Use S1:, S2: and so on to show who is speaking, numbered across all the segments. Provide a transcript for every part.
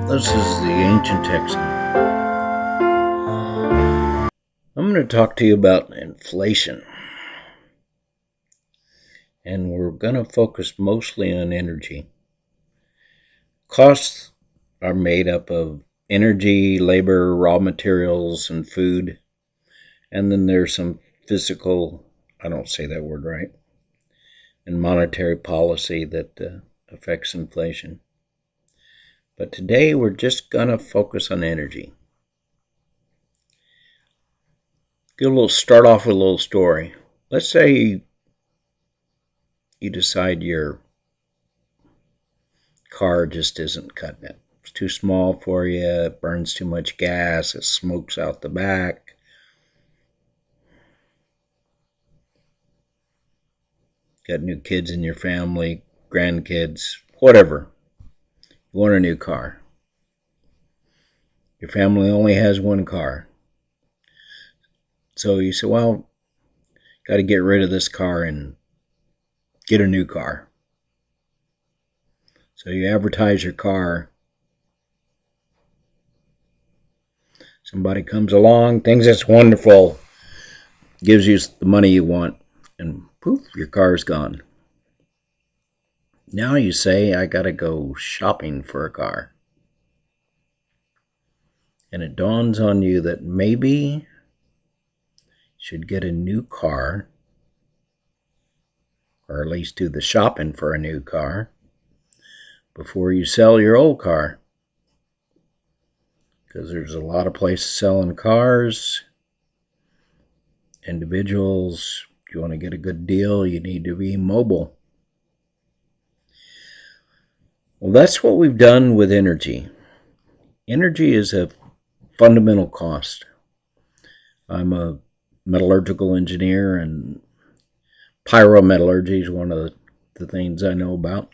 S1: This is the Ancient Texan. I'm going to talk to you about inflation. And we're going to focus mostly on energy. Costs are made up of energy, labor, raw materials, and food. And then there's some physical, I don't say that word right, and monetary policy that affects inflation. But today we're just going to focus on energy. Start off with a little story. Let's say you decide your car just isn't cutting it. It's too small for you, it burns too much gas, it smokes out the back. Got new kids in your family, grandkids, whatever. You want a new car. Your family only has one car. So you say, well, got to get rid of this car and get a new car. So you advertise your car. Somebody comes along, thinks it's wonderful, gives you the money you want, and poof, your car's gone. Now you say, I got to go shopping for a car. And it dawns on you that maybe you should get a new car, or at least do the shopping for a new car, before you sell your old car. Because there's a lot of places selling cars. Individuals, if you want to get a good deal, you need to be mobile. Well, that's what we've done with energy. Energy is a fundamental cost. I'm a metallurgical engineer, and pyrometallurgy is one of the things I know about.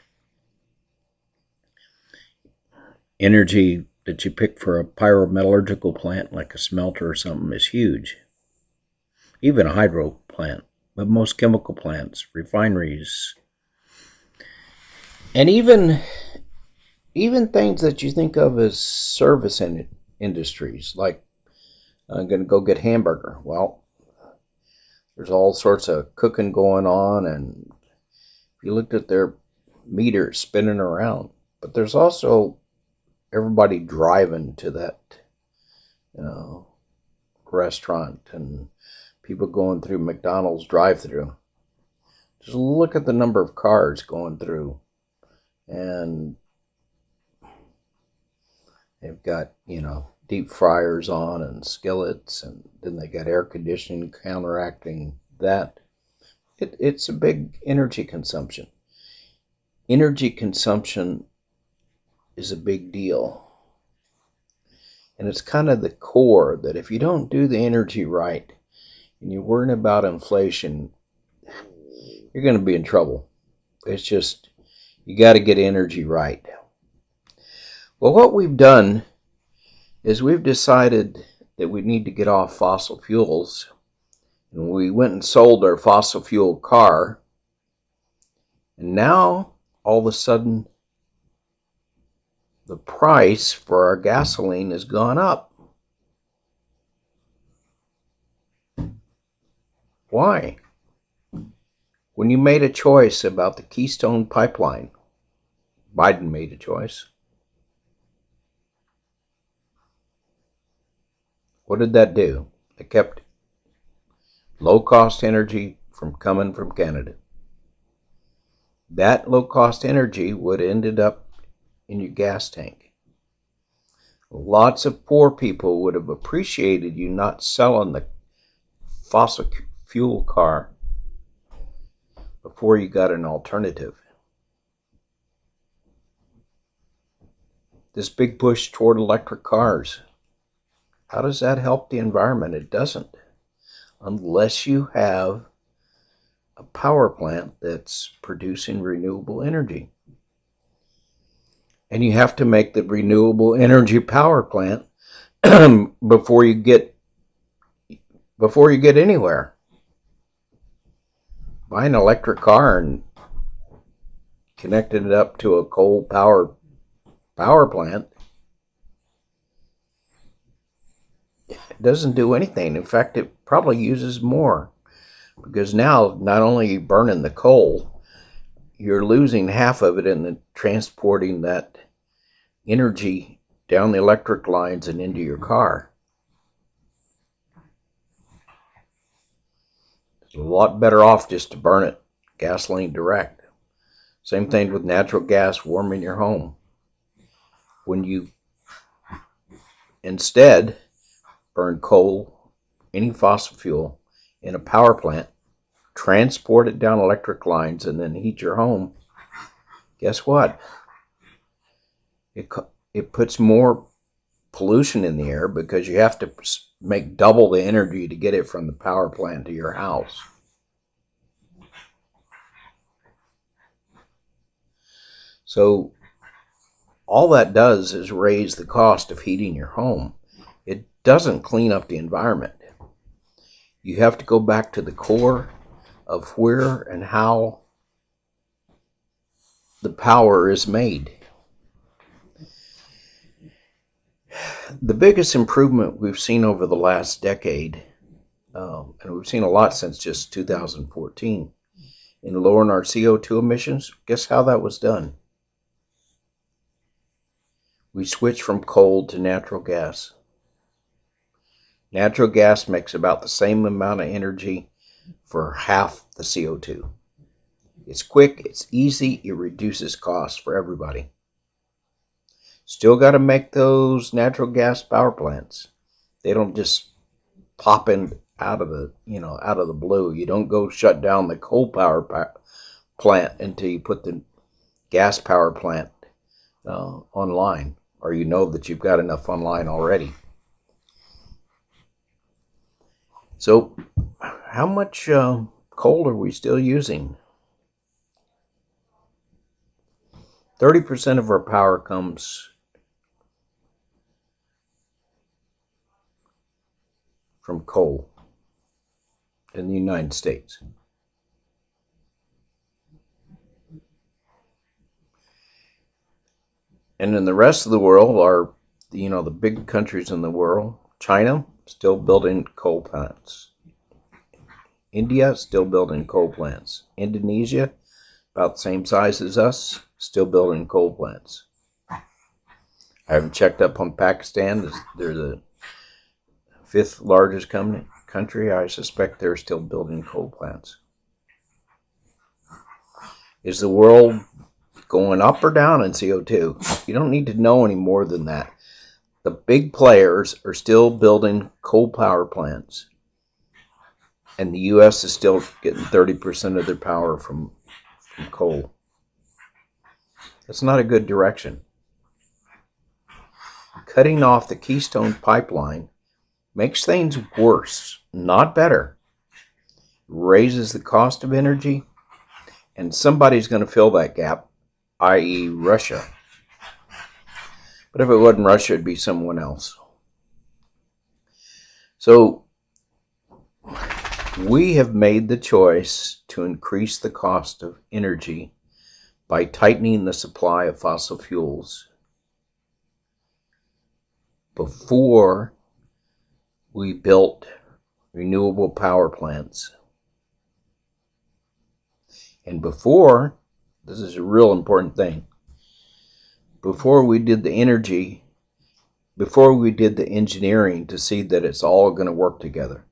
S1: Energy that you pick for a pyrometallurgical plant, like a smelter or something, is huge. Even a hydro plant, but most chemical plants, refineries, and even things that you think of as service industries, like I'm going to go get hamburger. Well, there's all sorts of cooking going on, and if you looked at their meters spinning around, but there's also everybody driving to that restaurant, and people going through McDonald's drive-through. Just look at the number of cars going through, and they've got, deep fryers on and skillets, and then they got air conditioning counteracting that. It's a big energy consumption. Energy consumption is a big deal. And it's kind of the core that if you don't do the energy right and you're worrying about inflation, you're going to be in trouble. It's just, you got to get energy right. Well, what we've done is we've decided that we need to get off fossil fuels. And we went and sold our fossil fuel car. And now, all of a sudden, the price for our gasoline has gone up. Why? When you made a choice about the Keystone Pipeline, Biden made a choice. What did that do? It kept low-cost energy from coming from Canada. That low-cost energy would have ended up in your gas tank. Lots of poor people would have appreciated you not selling the fossil fuel car before you got an alternative. This big push toward electric cars, how does that help the environment? It doesn't, unless you have a power plant that's producing renewable energy. And you have to make the renewable energy power plant before you get anywhere. Buy an electric car and connecting it up to a coal power plant, it doesn't do anything. In fact, it probably uses more, because now not only are you burning the coal, you're losing half of it in the transporting that energy down the electric lines and into your car. It's a lot better off just to burn it gasoline direct. Same thing with natural gas warming your home. When you instead burn coal, any fossil fuel, in a power plant, transport it down electric lines, and then heat your home, guess what? It puts more pollution in the air, because you have to make double the energy to get it from the power plant to your house. So all that does is raise the cost of heating your home. It doesn't clean up the environment. You have to go back to the core of where and how the power is made. The biggest improvement we've seen over the last decade, and we've seen a lot since just 2014, in lowering our CO2 emissions, guess how that was done? We switched from coal to natural gas. Natural gas makes about the same amount of energy for half the CO2. It's quick, it's easy, it reduces costs for everybody. Still got to make those natural gas power plants. They don't just pop in out of the blue. You don't go shut down the coal power plant until you put the gas power plant online, or you know that you've got enough online already. So how much coal are we still using? 30% of our power comes from coal in the United States. And in the rest of the world, the big countries in the world, China, still building coal plants. India, still building coal plants. Indonesia, about the same size as us, still building coal plants. I haven't checked up on Pakistan. They're the 5th largest country. I suspect they're still building coal plants. Is the world going up or down in CO2? You don't need to know any more than that. The big players are still building coal power plants, and the U.S. is still getting 30% of their power from coal. That's not a good direction. Cutting off the Keystone Pipeline makes things worse, not better. Raises the cost of energy, and somebody's going to fill that gap, i.e. Russia. But if it wasn't Russia, it'd be someone else. So we have made the choice to increase the cost of energy by tightening the supply of fossil fuels before we built renewable power plants. And before, this is a real important thing, before we did the engineering to see that it's all going to work together.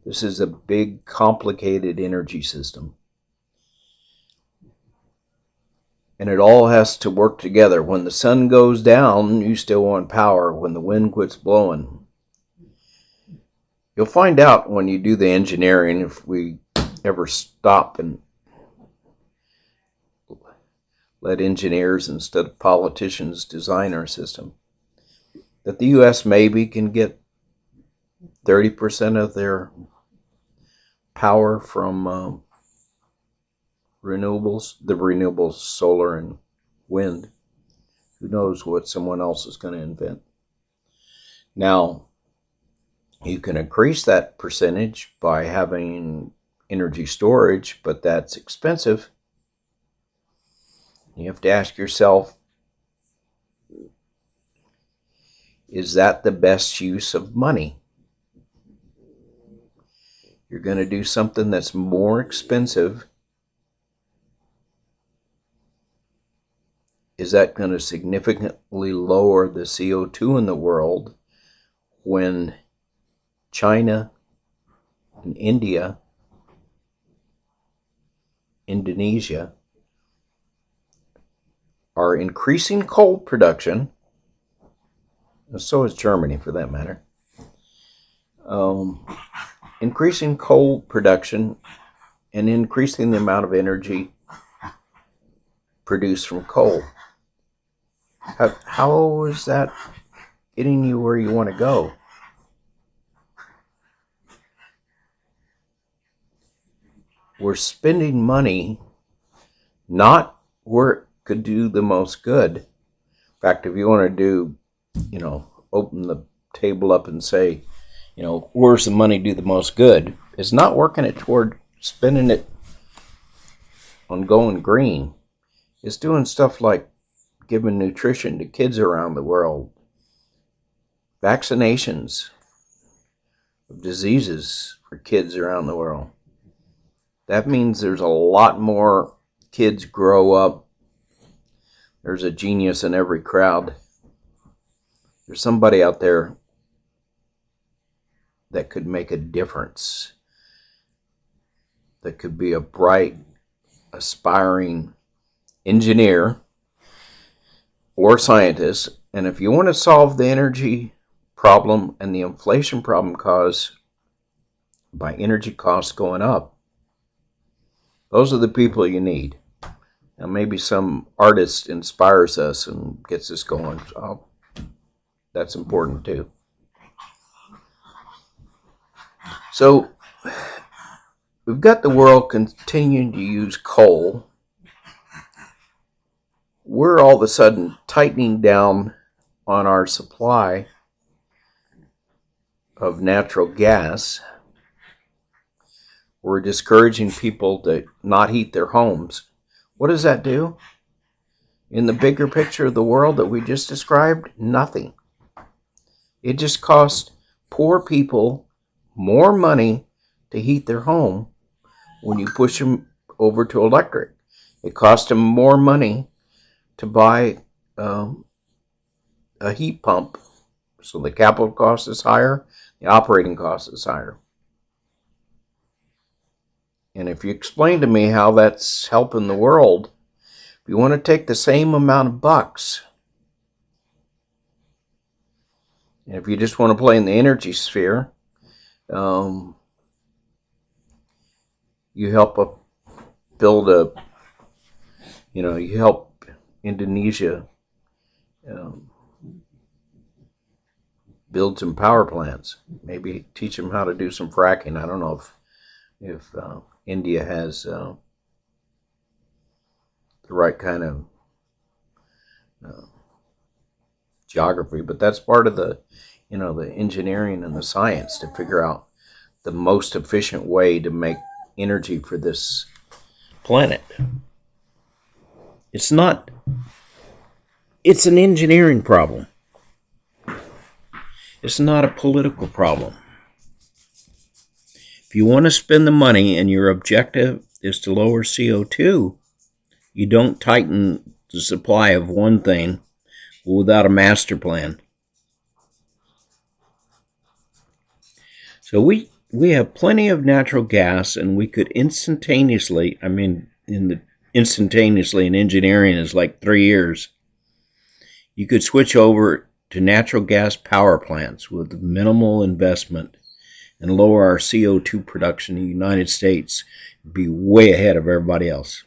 S1: This is a big, complicated energy system. And it all has to work together. When the sun goes down, you still want power. When the wind quits blowing, you'll find out when you do the engineering, if we ever stop and let engineers instead of politicians design our system, that the U.S. maybe can get 30% of their power from renewables, the renewables, solar and wind. Who knows what someone else is going to invent. Now, you can increase that percentage by having energy storage, but that's expensive. You have to ask yourself, is that the best use of money? You're going to do something that's more expensive. Is that going to significantly lower the CO2 in the world when China and India, Indonesia, are increasing coal production? So is Germany, for that matter. Increasing coal production and increasing the amount of energy produced from coal. How is that getting you where you want to go? We're spending money not where it could do the most good. In fact, if you want to do, open the table up and say, where's the money do the most good? It's not working it toward spending it on going green. It's doing stuff like giving nutrition to kids around the world, vaccinations of diseases for kids around the world. That means there's a lot more kids grow up. There's a genius in every crowd. There's somebody out there that could make a difference, that could be a bright, aspiring engineer or scientist. And if you want to solve the energy problem and the inflation problem caused by energy costs going up, those are the people you need. Now, maybe some artist inspires us and gets us going. That's important too. So, we've got the world continuing to use coal. We're all of a sudden tightening down on our supply of natural gas. We're discouraging people to not heat their homes. What does that do? In the bigger picture of the world that we just described, nothing. It just costs poor people more money to heat their home when you push them over to electric. It costs them more money to buy a heat pump. So the capital cost is higher, the operating cost is higher. And if you explain to me how that's helping the world, if you want to take the same amount of bucks, and if you just want to play in the energy sphere, you help you help Indonesia build some power plants. Maybe teach them how to do some fracking. I don't know if India has the right kind of geography, but that's part of the engineering and the science to figure out the most efficient way to make energy for this planet. It's an engineering problem. It's not a political problem. If you want to spend the money and your objective is to lower CO2, you don't tighten the supply of one thing without a master plan. So we have plenty of natural gas, and we could instantaneously, in instantaneously in engineering is like 3 years. You could switch over to natural gas power plants with minimal investment and lower our CO2 production in the United States, be way ahead of everybody else.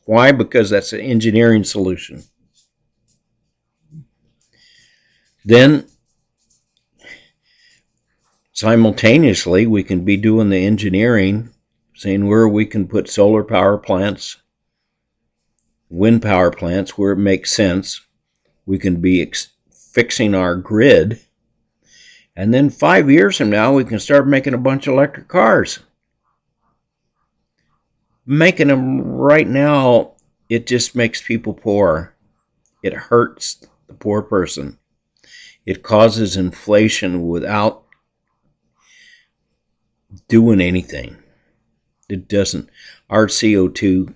S1: Why? Because that's an engineering solution. Then, simultaneously, we can be doing the engineering, saying where we can put solar power plants, wind power plants, where it makes sense. We can be fixing our grid. And then 5 years from now, we can start making a bunch of electric cars. Making them right now, it just makes people poor. It hurts the poor person. It causes inflation without doing anything. It doesn't. Our CO2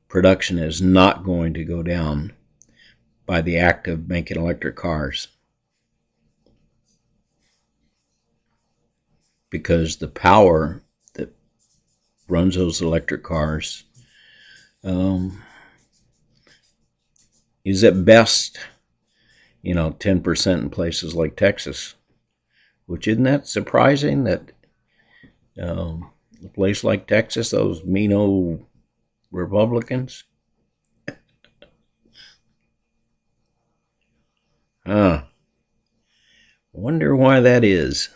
S1: production is not going to go down by the act of making electric cars. Because the power that runs those electric cars is at best, 10% in places like Texas. Which, isn't that surprising that a place like Texas, those mean old Republicans? Wonder why that is.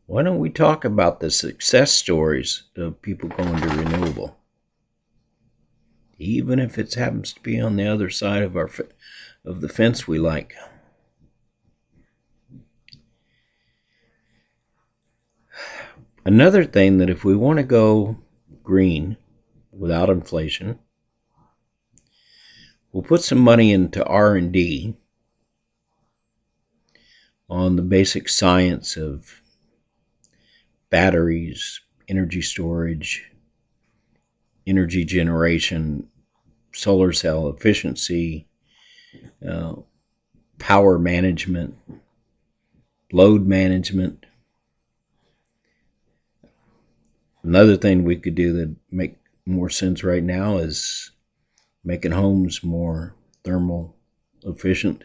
S1: Why don't we talk about the success stories of people going to renewable? Even if it happens to be on the other side of the fence we like. Another thing that if we want to go green without inflation, we'll put some money into R&D on the basic science of batteries, energy storage, energy generation, solar cell efficiency, power management, load management. Another thing we could do that make more sense right now is making homes more thermal efficient.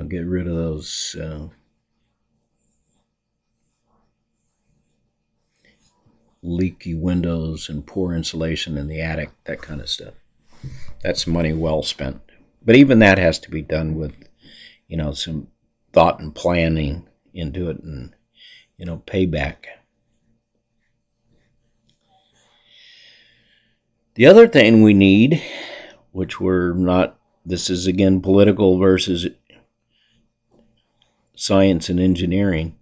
S1: Get rid of those leaky windows and poor insulation in the attic, that kind of stuff. That's money well spent. But even that has to be done with, some thought and planning into it and, payback. The other thing we need, which this is again political versus science and engineering,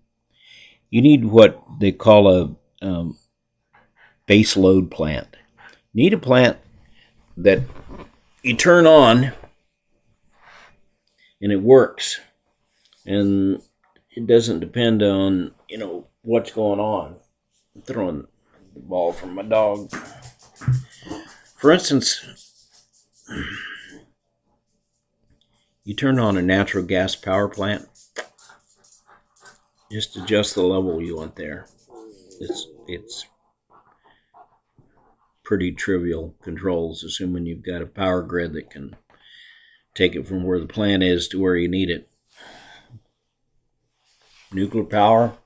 S1: you need what they call a base load plant. You need a plant that you turn on and it works. And it doesn't depend on, what's going on. I'm throwing the ball from my dog. For instance, you turn on a natural gas power plant, just adjust the level you want there. It's pretty trivial controls, assuming you've got a power grid that can take it from where the plant is to where you need it. Nuclear power,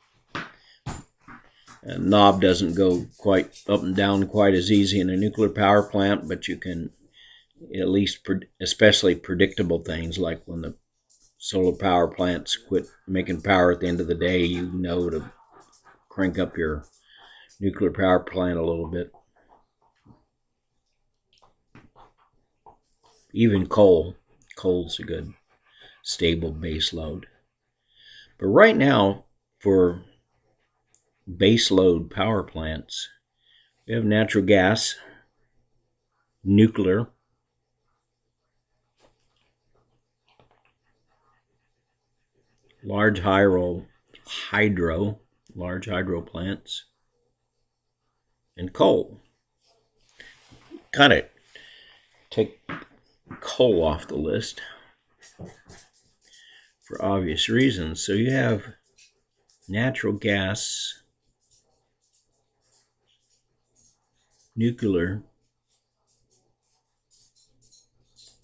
S1: a knob doesn't go quite up and down quite as easy in a nuclear power plant, but you can at least, especially predictable things like when the solar power plants quit making power at the end of the day, to crank up your nuclear power plant a little bit. Even coal's a good stable base load. But right now, for base load power plants, we have natural gas, nuclear, large hydro plants, and coal. Kind of take coal off the list for obvious reasons. So you have natural gas, nuclear,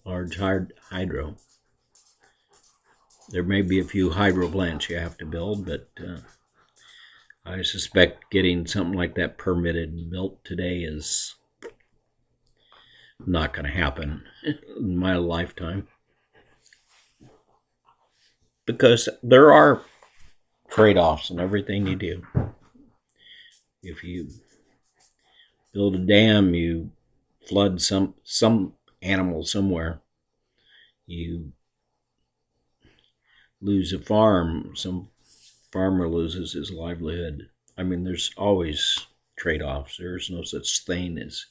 S1: large hydro. There may be a few hydro plants you have to build, but I suspect getting something like that permitted and built today is not going to happen in my lifetime. Because there are trade-offs in everything you do. If you build a dam, you flood some animal somewhere. You lose a farm, some farmer loses his livelihood. I mean, there's always trade-offs. There's no such thing as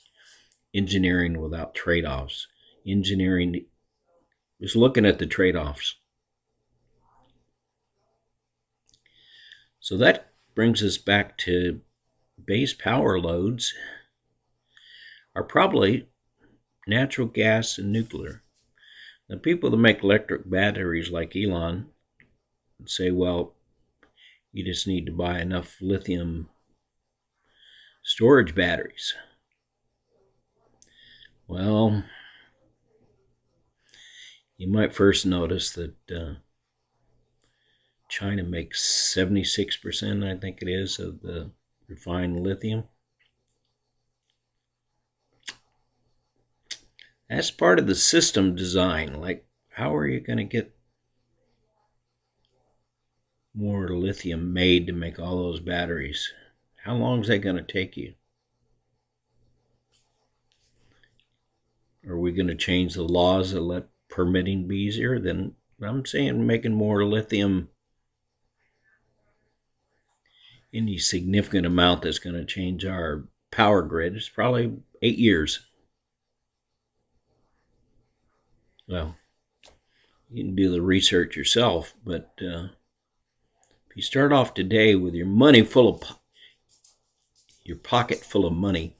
S1: engineering without trade-offs. Engineering is looking at the trade-offs. So that brings us back to base power loads are probably natural gas and nuclear. The people that make electric batteries like Elon say, well, you just need to buy enough lithium storage batteries. Well, you might first notice that China makes 76%, I think it is, of the refined lithium. That's part of the system design. Like, how are you going to get more lithium made to make all those batteries? How long is that going to take you? Are we going to change the laws that let permitting be easier? Then I'm saying making more lithium, any significant amount that's going to change our power grid, is probably 8 years. Well, you can do the research yourself, but if you start off today with your money full of, your pocket full of money,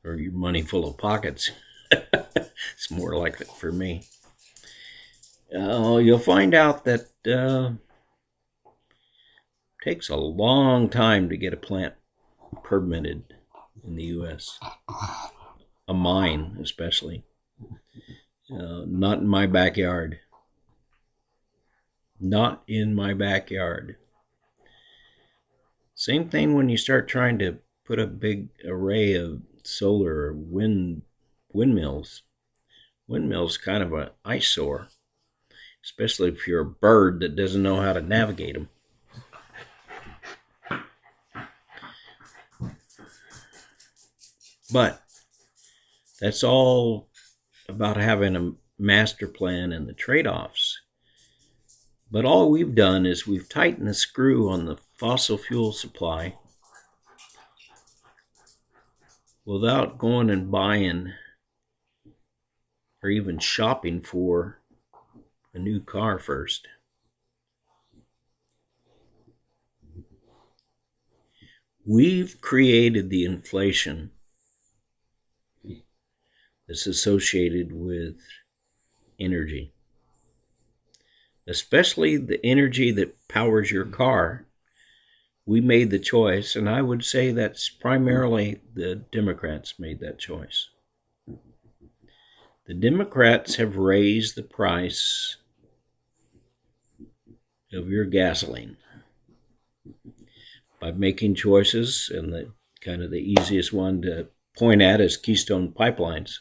S1: or your money full of pockets, it's more like it for me, you'll find out that it takes a long time to get a plant permitted in the U.S., a mine especially. Not in my backyard. Not in my backyard. Same thing when you start trying to put a big array of solar or windmills. Windmills kind of an eyesore, especially if you're a bird that doesn't know how to navigate them. But that's all about having a master plan and the trade-offs. But all we've done is we've tightened the screw on the fossil fuel supply without going and buying or even shopping for a new car first. We've created the inflation that's associated with energy, especially the energy that powers your car. We made the choice, and I would say that's primarily the Democrats made that choice. The Democrats have raised the price of your gasoline by making choices, and the kind of the easiest one to point at is Keystone Pipelines.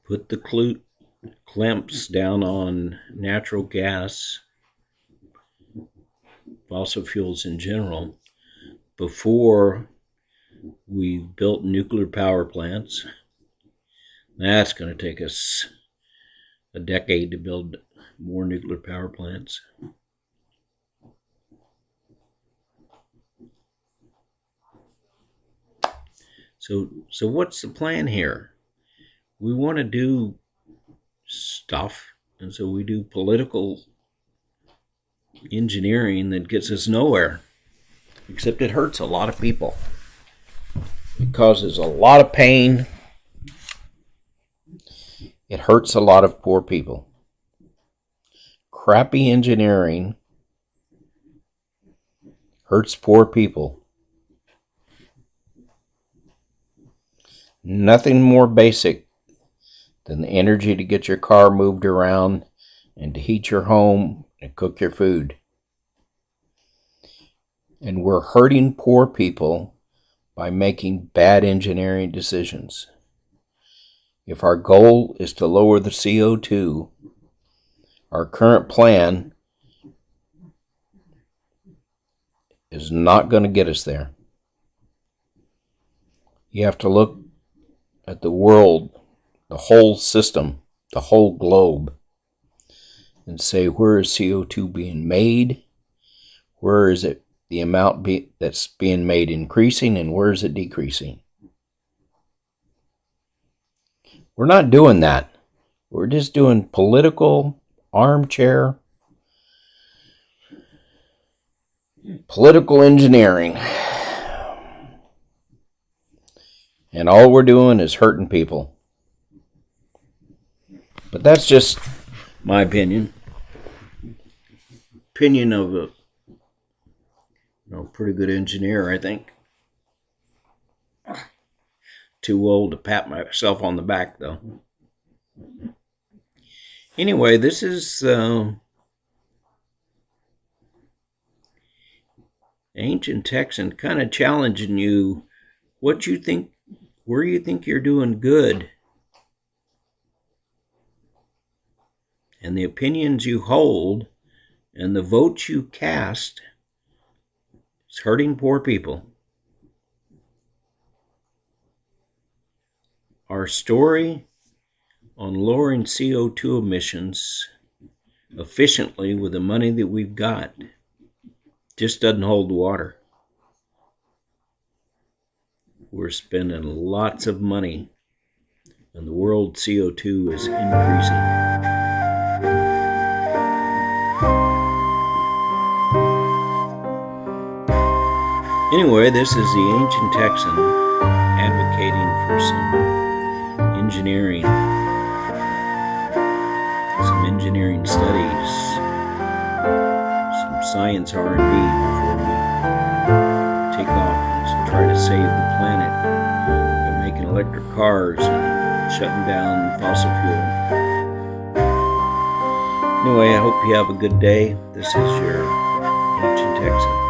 S1: Put the clamps down on natural gas, fossil fuels in general, before we built nuclear power plants. That's going to take us a decade to build more nuclear power plants. So what's the plan here? We want to do stuff, and so we do political engineering that gets us nowhere, except it hurts a lot of people. It causes a lot of pain. It hurts a lot of poor people. crappy engineering hurts poor people. Nothing more basic than the energy to get your car moved around and to heat your home and cook your food. And we're hurting poor people by making bad engineering decisions. If our goal is to lower the CO2, our current plan is not going to get us there. You have to look at the world, the whole system, the whole globe, and say, where is CO2 being made? Where is it the amount that's being made increasing, and where is it decreasing? We're not doing that. We're just doing political armchair, political engineering. And all we're doing is hurting people. But that's just my opinion. Opinion of a pretty good engineer, I think. Too old to pat myself on the back, though. Anyway, this is Ancient Texan, kind of challenging you what you think, where you think you're doing good, and the opinions you hold and the votes you cast is hurting poor people. Our story on lowering CO2 emissions efficiently with the money that we've got just doesn't hold water. We're spending lots of money, and the world CO2 is increasing. Anyway, this is the Ancient Texan advocating for some engineering studies, some science R&D before we take off and try to save the planet by making electric cars and shutting down fossil fuel. Anyway, I hope you have a good day. This is your Ancient Texan.